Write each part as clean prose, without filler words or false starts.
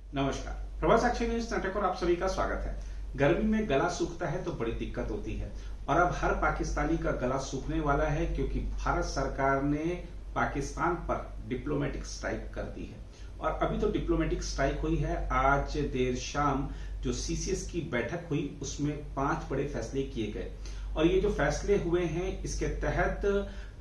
नमस्कार। प्रभात साक्षी न्यूज नाटक और आप सभी का स्वागत है। गर्मी में गला सूखता है तो बड़ी दिक्कत होती है और अब हर पाकिस्तानी का गला सूखने वाला है क्योंकि भारत सरकार ने पाकिस्तान पर डिप्लोमेटिक स्ट्राइक कर दी है। और अभी तो डिप्लोमेटिक स्ट्राइक हुई है। आज देर शाम जो सीसीएस की बैठक हुई उसमें 5 बड़े फैसले किए गए और ये जो फैसले हुए हैं इसके तहत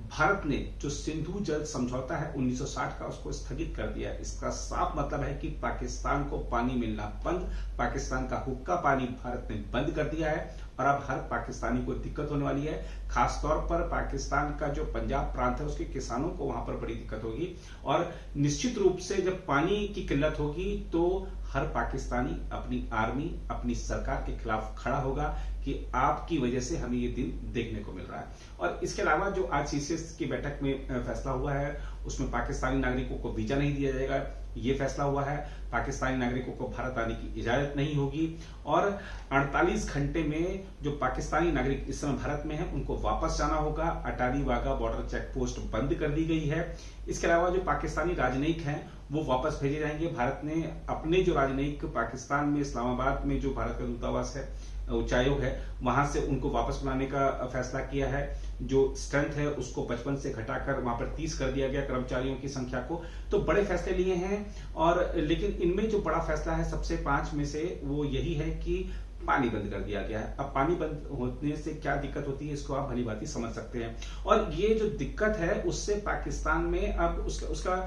भारत ने जो सिंधु जल समझौता है 1960 का उसको स्थगित कर दिया है। इसका साफ मतलब है कि पाकिस्तान को पानी मिलना बंद, पाकिस्तान का हुक्का पानी भारत ने बंद कर दिया है और अब हर पाकिस्तानी को दिक्कत होने वाली है। खासतौर पर पाकिस्तान का जो पंजाब प्रांत है उसके किसानों को वहां पर बड़ी दिक्कत होगी और निश्चित रूप से जब पानी की किल्लत होगी तो हर पाकिस्तानी अपनी आर्मी, अपनी सरकार के खिलाफ खड़ा होगा कि आपकी वजह से हमें ये दिन देखने को मिल रहा है। और इसके अलावा जो आज सीसीएस की बैठक में फैसला हुआ है उसमें पाकिस्तानी नागरिकों को वीजा नहीं दिया जाएगा, ये फैसला हुआ है। पाकिस्तानी नागरिकों को भारत आने की इजाजत नहीं होगी और 48 घंटे में जो पाकिस्तानी नागरिक इस समय भारत में हैं उनको वापस जाना होगा। Attari Wagah border check post बंद कर दी गई है। इसके अलावा जो पाकिस्तानी राजनयिक हैं वो वापस भेजे जाएंगे। भारत ने अपने जो राजनयिक पाकिस्तान में इस्लामाबाद में जो भारत का दूतावास है, उच्चायोग है, वहां से उनको वापस बुलाने का फैसला किया है। जो स्ट्रेंथ है उसको 55 से घटाकर वहां पर 30 कर दिया गया कर्मचारियों की संख्या को। तो बड़े फैसले लिए हैं और लेकिन इनमें जो बड़ा फैसला है सबसे 5 में से वो यही है कि पानी बंद कर दिया गया है। अब पानी बंद होने से क्या दिक्कत होती है इसको आप भली भांति समझ सकते हैं और ये जो दिक्कत है उससे पाकिस्तान में अब उसका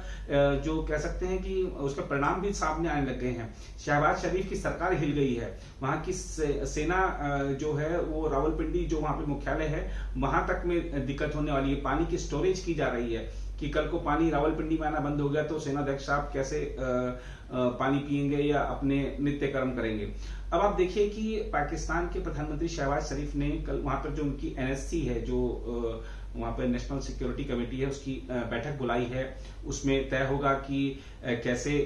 जो कह सकते हैं कि उसका परिणाम भी सामने आने लग गए हैं। शहबाज शरीफ की सरकार हिल गई है, वहां की सेना जो है वो रावलपिंडी जो वहां पे मुख्यालय है वहां तक में दिक्कत होने वाली है। पानी की स्टोरेज की जा रही है कि कल को पानी रावलपिंडी में आना बंद हो गया तो सेनाध्यक्ष साहब कैसे पानी पिएंगे या अपने नित्य कर्म करेंगे। अब आप देखिए कि पाकिस्तान के प्रधानमंत्री शहबाज शरीफ ने कल वहां पर जो उनकी एनएससी है, जो वहां पर नेशनल सिक्योरिटी कमेटी है, उसकी बैठक बुलाई है। उसमें तय होगा कि कैसे,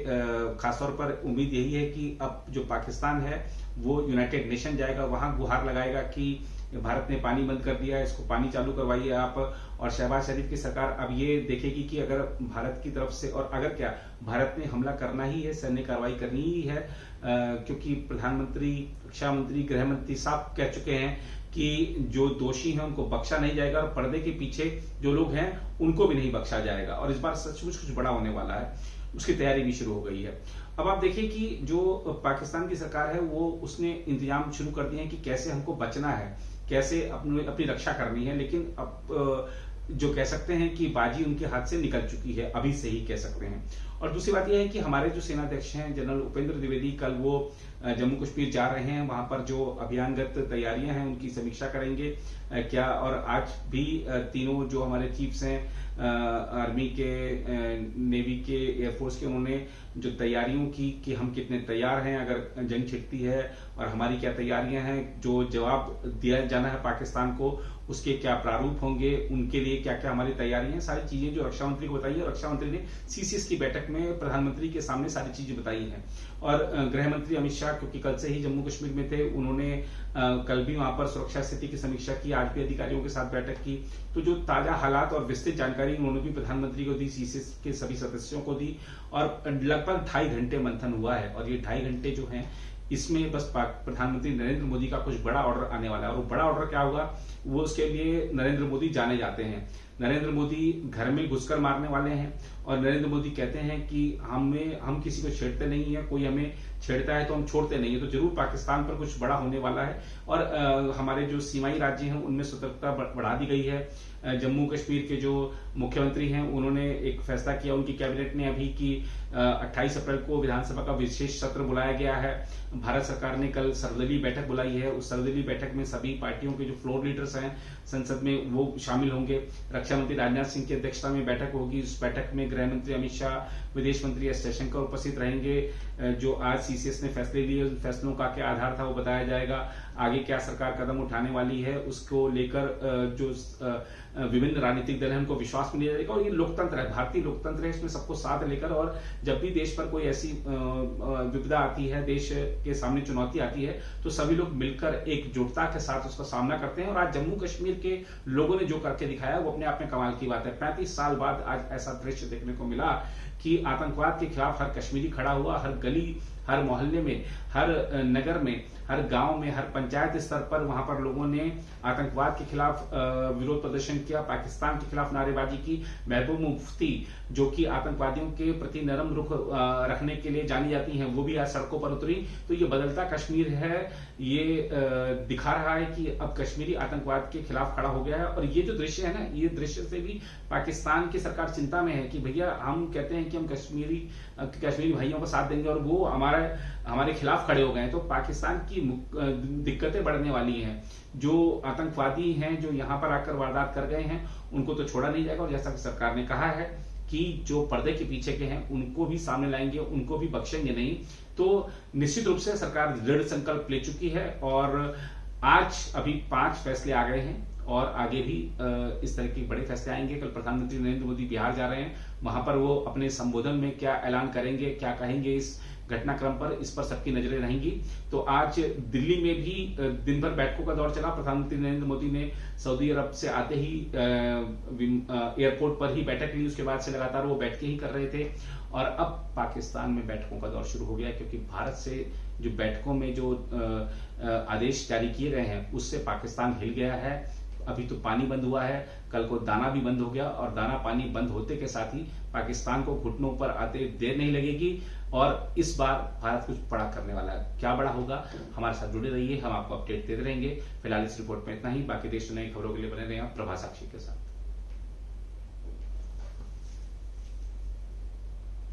खासतौर पर उम्मीद यही है कि अब जो पाकिस्तान है वो यूनाइटेड नेशन जाएगा, वहां गुहार लगाएगा कि भारत ने पानी बंद कर दिया है, इसको पानी चालू करवाइए आप। और शहबाज शरीफ की सरकार अब ये देखेगी कि अगर भारत की तरफ से, और अगर क्या भारत ने हमला करना ही है, सैन्य कार्रवाई करनी ही है, क्योंकि प्रधानमंत्री, रक्षा मंत्री, गृह मंत्री साहब कह चुके हैं कि जो दोषी हैं उनको बख्शा नहीं जाएगा और पर्दे के पीछे जो लोग हैं उनको भी नहीं बख्शा जाएगा। और इस बार सचमुच कुछ बड़ा होने वाला है, उसकी तैयारी भी शुरू हो गई है। अब आप देखिए कि जो पाकिस्तान की सरकार है वो उसने इंतजाम शुरू कर दिए हैं कि कैसे हमको बचना है, कैसे अपनी रक्षा करनी है। लेकिन अब जो कह सकते हैं कि बाजी उनके हाथ से निकल चुकी है, अभी से ही कह सकते हैं। और दूसरी बात यह है कि हमारे जो सेनाध्यक्ष हैं जनरल उपेंद्र द्विवेदी कल वो जम्मू कश्मीर जा रहे हैं, वहां पर जो अभियानगत तैयारियां हैं उनकी समीक्षा करेंगे क्या। और आज भी तीनों जो हमारे चीफ्स हैं, आर्मी के, नेवी के, एयरफोर्स के, उन्होंने जो तैयारियों की कि हम कितने तैयार हैं अगर जंग छिड़ती है और हमारी क्या तैयारियां हैं, जो जवाब दिया जाना है पाकिस्तान को उसके क्या प्रारूप होंगे, उनके लिए क्या क्या हमारी तैयारियां हैं, सारी चीजें जो रक्षा मंत्री को बताई है। रक्षा मंत्री ने सीसीएस की बैठक में प्रधानमंत्री के सामने सारी चीजें बताई हैं। और गृह मंत्री अमित शाह क्योंकि कल से ही जम्मू कश्मीर में थे, उन्होंने कल भी वहां पर सुरक्षा स्थिति की समीक्षा की, आज भी अधिकारियों के साथ बैठक की। तो जो ताजा हालात और विस्तृत जानकारी उन्होंने भी प्रधानमंत्री को दी, सीसीएस के सभी सदस्यों को दी और लगभग 2.5 घंटे मंथन हुआ है। और ये 2.5 घंटे जो हैं इसमें बस प्रधानमंत्री नरेंद्र मोदी का कुछ बड़ा ऑर्डर आने वाला है। और वो बड़ा ऑर्डर क्या होगा वो उसके लिए नरेंद्र मोदी जाने जाते हैं। नरेंद्र मोदी घर में घुसकर मारने वाले हैं और नरेंद्र मोदी कहते हैं कि हम किसी को छेड़ते नहीं है, कोई हमें छेड़ता है तो हम छोड़ते नहीं है। तो जरूर पाकिस्तान पर कुछ बड़ा होने वाला है। और हमारे जो सीमाई राज्य हैं उनमें सतर्कता बढ़ा दी गई है। जम्मू कश्मीर के जो मुख्यमंत्री हैं उन्होंने एक फैसला किया, उनकी कैबिनेट ने अभी कि 28 अप्रैल को विधानसभा का विशेष सत्र बुलाया गया है। भारत सरकार ने कल सर्वदलीय बैठक बुलाई है। उस सर्वदलीय बैठक में सभी पार्टियों के जो फ्लोर लीडर्स हैं संसद में वो शामिल होंगे। रक्षा मंत्री राजनाथ सिंह की अध्यक्षता में बैठक होगी। उस बैठक में गृह मंत्री अमित शाह, विदेश मंत्री एस जयशंकर उपस्थित रहेंगे। जो आज सीसीएस ने फैसले लिए उन फैसलों का क्या आधार था वो बताया जाएगा। आगे क्या सरकार कदम उठाने वाली है उसको लेकर जो विभिन्न राजनीतिक दल हैं उनको विश्वास में लिया जाएगा। और ये लोकतंत्र है, भारतीय लोकतंत्र है, इसमें सबको साथ लेकर, और जब भी देश पर कोई ऐसी विपदा आती है, देश के सामने चुनौती आती है, तो सभी लोग मिलकर एकजुटता के साथ उसका सामना करते हैं। और आज जम्मू कश्मीर के लोगों ने जो करके दिखाया वो अपने आप में कमाल की बात है। 35 साल बाद आज ऐसा दृश्य देखने को मिला कि आतंकवाद के खिलाफ हर कश्मीरी खड़ा हुआ, हर गली, हर मोहल्ले में, हर नगर में, हर गांव में, हर पंचायत स्तर पर वहां पर लोगों ने आतंकवाद के खिलाफ विरोध प्रदर्शन किया, पाकिस्तान के खिलाफ नारेबाजी की। महबूब मुफ्ती जो कि आतंकवादियों के प्रति नरम रुख रखने के लिए जानी जाती हैं, वो भी आज सड़कों पर उतरी। तो ये बदलता कश्मीर है, ये दिखा रहा है कि अब कश्मीरी आतंकवाद के खिलाफ खड़ा हो गया है। और ये जो दृश्य है ना, ये दृश्य से भी पाकिस्तान की सरकार चिंता में है कि भैया हम कहते हैं कि हम कश्मीरी भाइयों का साथ देंगे और वो हमारे खिलाफ खड़े हो गए हैं, तो पाकिस्तान की दिक्कतें बढ़ने वाली हैं। जो आतंकवादी हैं, जो यहां पर आकर वारदात कर गए हैं, उनको तो छोड़ा नहीं जाएगा। और जैसा कि सरकार ने कहा है कि जो पर्दे के पीछे के हैं उनको भी सामने लाएंगे, उनको भी बख्शेंगे नहीं। तो निश्चित रूप से सरकार दृढ़ संकल्प ले चुकी है और आज अभी 5 फैसले आ गए हैं और आगे भी इस तरह के बड़े फैसले आएंगे। कल प्रधानमंत्री नरेंद्र मोदी बिहार जा रहे हैं, वहां पर वो अपने संबोधन में क्या ऐलान करेंगे, क्या कहेंगे इस घटनाक्रम पर, इस पर सबकी नजरें रहेंगी। तो आज दिल्ली में भी दिन भर बैठकों का दौर चला। प्रधानमंत्री नरेंद्र मोदी ने सऊदी अरब से आते ही एयरपोर्ट पर ही बैठक ली, उसके बाद से लगातार वो बैठकें ही कर रहे थे। और अब पाकिस्तान में बैठकों का दौर शुरू हो गया, क्योंकि भारत से जो बैठकों में जो आदेश जारी किए गए हैं उससे पाकिस्तान हिल गया है। अभी तो पानी बंद हुआ है, कल को दाना भी बंद हो गया, और दाना पानी बंद होते के साथ ही पाकिस्तान को घुटनों पर आते देर नहीं लगेगी। और इस बार भारत कुछ बड़ा करने वाला है। क्या बड़ा होगा, हमारे साथ जुड़े रहिए, हम आपको अपडेट देते रहेंगे। फिलहाल इस रिपोर्ट में इतना ही। बाकी देश की नई खबरों के लिए बने रहिए प्रभा साक्षी के साथ।